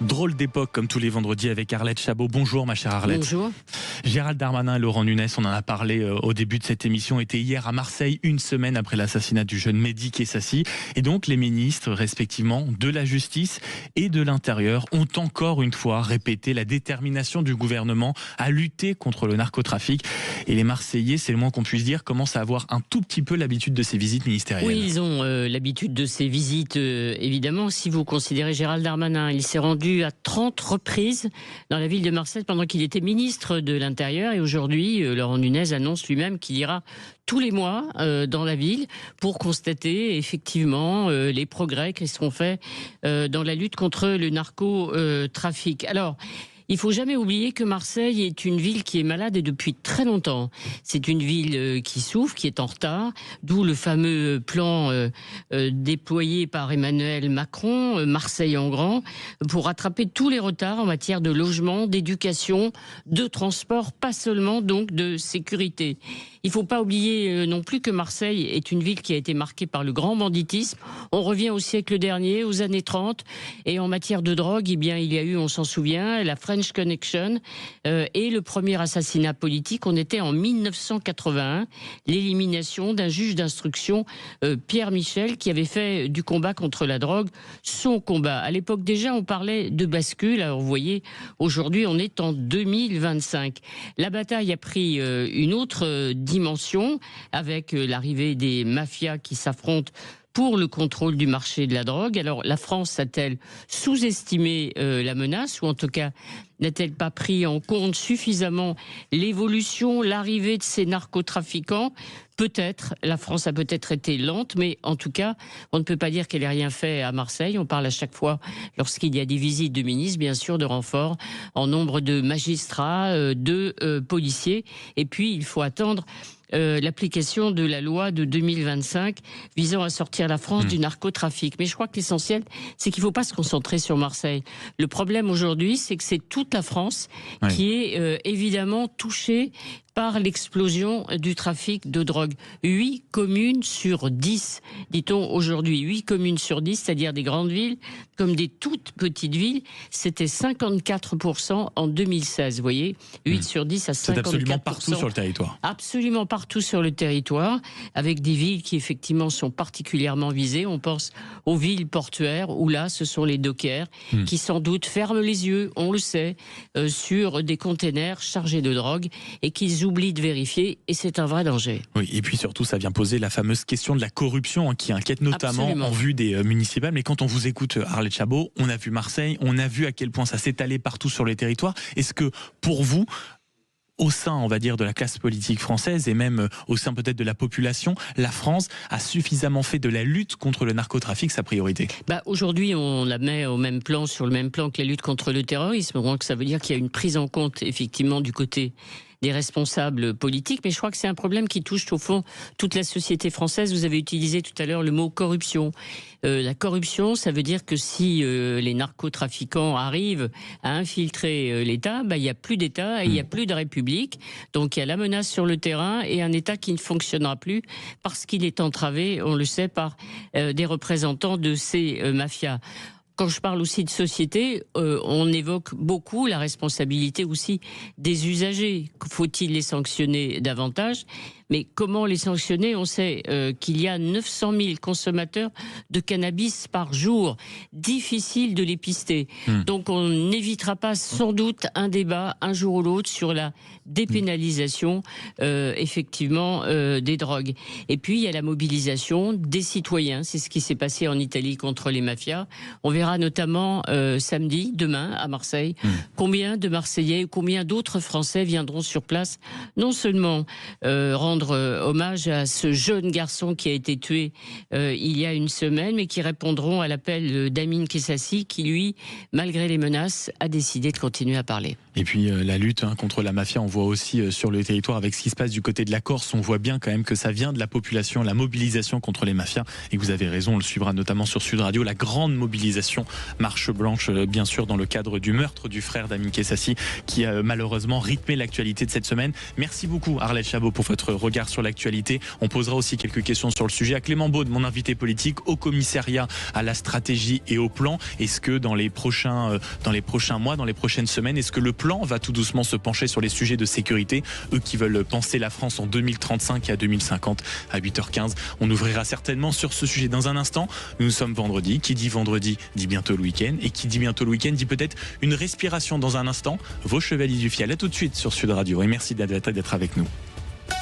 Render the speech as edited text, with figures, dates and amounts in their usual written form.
Drôle d'époque comme tous les vendredis avec Arlette Chabot. Bonjour ma chère Arlette. Bonjour. Gérald Darmanin et Laurent Nunez, on en a parlé au début de cette émission, étaient hier à Marseille, une semaine après l'assassinat du jeune Mehdi Kessassi. Et donc les ministres respectivement de la Justice et de l'Intérieur ont encore une fois répété la détermination du gouvernement à lutter contre le narcotrafic. Et les Marseillais, c'est le moins qu'on puisse dire, commencent à avoir un tout petit peu l'habitude de ces visites ministérielles. Oui, ils ont l'habitude de ces visites, évidemment. Si vous considérez Gérald Darmanin, il s'est rendu à 30 reprises dans la ville de Marseille pendant qu'il était ministre de l'Intérieur. Et aujourd'hui, Laurent Nunez annonce lui-même qu'il ira tous les mois dans la ville pour constater effectivement les progrès qui seront faits dans la lutte contre le narcotrafic. Alors, il ne faut jamais oublier que Marseille est une ville qui est malade et depuis très longtemps. C'est une ville qui souffre, qui est en retard, d'où le fameux plan déployé par Emmanuel Macron, Marseille en grand, pour rattraper tous les retards en matière de logement, d'éducation, de transport, pas seulement donc de sécurité. Il ne faut pas oublier non plus que Marseille est une ville qui a été marquée par le grand banditisme. On revient au siècle dernier, aux années 30, et en matière de drogue, eh bien, il y a eu, on s'en souvient, la French Connection et le premier assassinat politique. On était en 1981, l'élimination d'un juge d'instruction, Pierre Michel, qui avait fait du combat contre la drogue son combat. À l'époque déjà, on parlait de bascule. Alors vous voyez, aujourd'hui, on est en 2025. La bataille a pris une autre dimension avec l'arrivée des mafias qui s'affrontent pour le contrôle du marché de la drogue. Alors, la France a-t-elle sous-estimé la menace, ou en tout cas, n'a-t-elle pas pris en compte suffisamment l'évolution, l'arrivée de ces narcotrafiquants ? Peut-être, la France a peut-être été lente, mais en tout cas, on ne peut pas dire qu'elle n'ait rien fait à Marseille. On parle à chaque fois, lorsqu'il y a des visites de ministres, bien sûr, de renforts en nombre de magistrats, de policiers. Et puis, il faut attendre l'application de la loi de 2025 visant à sortir la France du narcotrafic. Mais je crois que l'essentiel, c'est qu'il ne faut pas se concentrer sur Marseille. Le problème aujourd'hui, c'est que c'est toute la France qui est évidemment touchée par l'explosion du trafic de drogue. 8 communes sur 10, dit-on aujourd'hui. 8 communes sur 10, c'est-à-dire des grandes villes, comme des toutes petites villes, c'était 54% en 2016, vous voyez, 8 sur 10 à 54%. C'est absolument partout sur le territoire. Absolument partout sur le territoire, avec des villes qui effectivement sont particulièrement visées. On pense aux villes portuaires, où là, ce sont les dockers qui sans doute ferment les yeux, on le sait, sur des containers chargés de drogue et qu'ils oublient de vérifier, et c'est un vrai danger. Oui, et puis surtout, ça vient poser la fameuse question de la corruption qui inquiète notamment en vue des municipales. Mais quand on vous écoute, Arlette Chabot, on a vu Marseille, on a vu à quel point ça s'étalait partout sur les territoires. Est-ce que pour vous, au sein, on va dire, de la classe politique française et même au sein peut-être de la population, la France a suffisamment fait de la lutte contre le narcotrafic sa priorité? Aujourd'hui, on la met au même plan, sur le même plan que la lutte contre le terrorisme. Donc ça veut dire qu'il y a une prise en compte effectivement du côté des responsables politiques, mais je crois que c'est un problème qui touche au fond toute la société française. Vous avez utilisé tout à l'heure le mot corruption. La corruption, ça veut dire que si les narcotrafiquants arrivent à infiltrer l'État, il n'y a plus d'État et il n'y a plus de République. Donc il y a la menace sur le terrain et un État qui ne fonctionnera plus parce qu'il est entravé, on le sait, par des représentants de ces mafias. Quand je parle aussi de société, on évoque beaucoup la responsabilité aussi des usagers. Faut-il les sanctionner davantage ? Mais comment les sanctionner ? On sait qu'il y a 900 000 consommateurs de cannabis par jour. Difficile de les pister. Donc on n'évitera pas sans doute un débat un jour ou l'autre sur la dépénalisation effectivement des drogues. Et puis il y a la mobilisation des citoyens. C'est ce qui s'est passé en Italie contre les mafias. On verra notamment samedi, demain, à Marseille, combien de Marseillais, combien d'autres Français viendront sur place, non seulement rendre hommage à ce jeune garçon qui a été tué il y a une semaine, mais qui répondront à l'appel d'Amin Kessassi, qui lui, malgré les menaces, a décidé de continuer à parler. Et puis la lutte contre la mafia, on voit aussi sur le territoire avec ce qui se passe du côté de la Corse, on voit bien quand même que ça vient de la population, la mobilisation contre les mafias. Et vous avez raison, on le suivra notamment sur Sud Radio, la grande mobilisation marche blanche, bien sûr, dans le cadre du meurtre du frère d'Amin Kessassi, qui a malheureusement rythmé l'actualité de cette semaine. Merci beaucoup Arlette Chabot pour votre regard sur l'actualité. On posera aussi quelques questions sur le sujet à Clément Beaune, mon invité politique, au commissariat à la stratégie et au plan. Est-ce que dans les prochains mois, dans les prochaines semaines, est-ce que le plan va tout doucement se pencher sur les sujets de sécurité, eux qui veulent penser la France en 2035 et à 2050 à 8h15. On ouvrira certainement sur ce sujet dans un instant. Nous sommes vendredi. Qui dit vendredi dit bientôt le week-end. Et qui dit bientôt le week-end dit peut-être une respiration dans un instant. Vos Chevaliers du Fiel. À tout de suite sur Sud Radio. Et merci d'être avec nous.